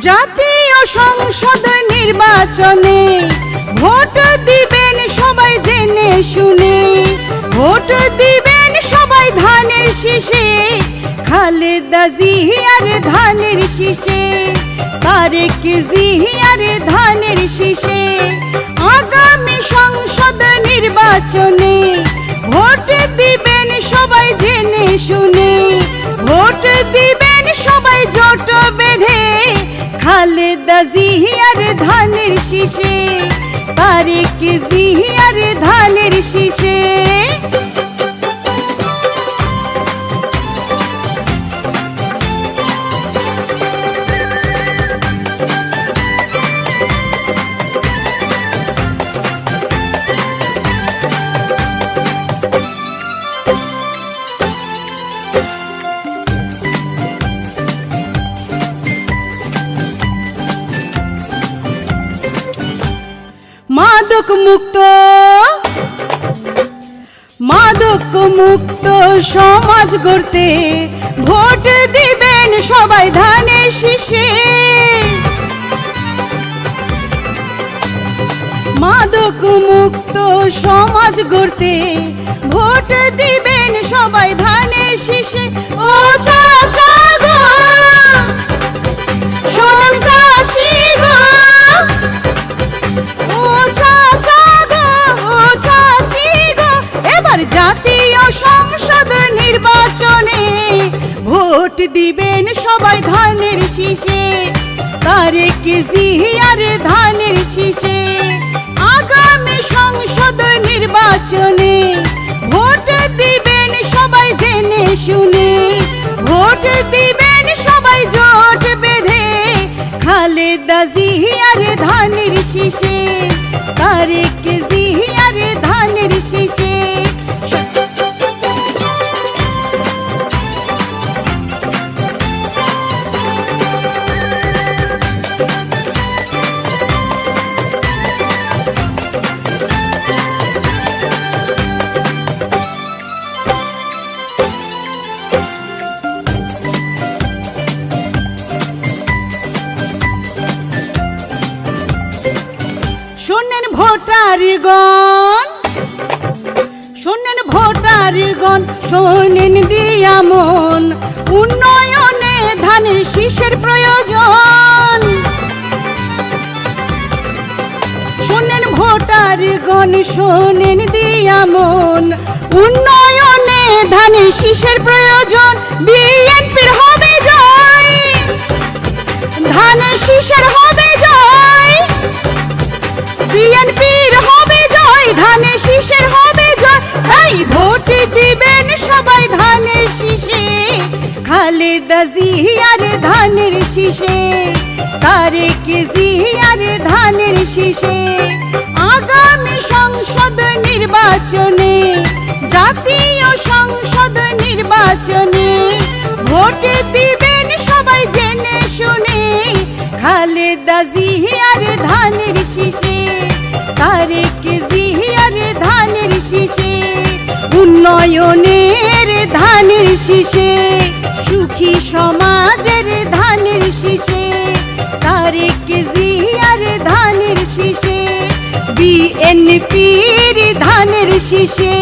জাতীয় সংসদ নির্বাচনে ভোট দিবেন সবাই জেনে শুনে, ভোট দিবেন সবাই ধানের শীষে, খালেদা জিয়ার ধানের শীষে, তারেক জিয়ার ধানের শীষে। আগামী সংসদ নির্বাচনে ভোট দিবেন সবাই জেনে শুনে, ভোট দিবেন সবাই জোট বেঁধে, খালেদা জিয়ার ধানের শীষে, তারেক জিয়ার ধানের শীষে। মাদক মুক্ত, মাদক মুক্ত সমাজ গড়তে ভোট দিবেন সবাই ধানের শীষে। মাদক মুক্ত সমাজ গড়তে ভোট দিবেন সবাই ধানের শীষে। ও চাচা গো, শোন চাচি গো, জাতীয় সংসদ নির্বাচনে ভোট দিবেন সবাই ধানের শীষে, তারেক জিয়ার ধানের শীষে। আগামী সংসদ নির্বাচনে ভোট দিবেন সবাই জেনে শুনে, ভোট দিবেন সবাই জোট বেঁধে, খালেদা জিয়ার ধানের শীষে, তারেক জিয়ার ধানের শীষে। শোনেন ভোটারগণ, শোনেন ভোটারগণ, শোনেন দিয়া মন, উন্নয়নে ধানের শীষের প্রয়োজন। শোনেন ভোটারগণ, শোনেন দিয়া মন, উন্নয়নে ধানের শীষের প্রয়োজন। বিএনপির হবে জয়, ধানের শীষের হবে জয়, বিএনপির হবে জয়, ধানের শীষের হবে জয়। তাই ভোট দিবেন সবাই ধানের শীষে, খালেদা জিয়ার ধানের শীষে, তারেক জিয়ার ধানের শীষে। আগামী সংসদ নির্বাচনে, জাতীয় সংসদ নির্বাচনে ভোট দিবেন সবাই জেনে শুনে, খালেদা জিয়ার ধানের শীষে, তারেক জিয়ার ধানের শীষে। উন্নয়নের ধানের শীষে, সুখী সমাজের ধানের শীষে, তারেক জিয়ার ধানের শীষে, বিএনপির ধানের শীষে।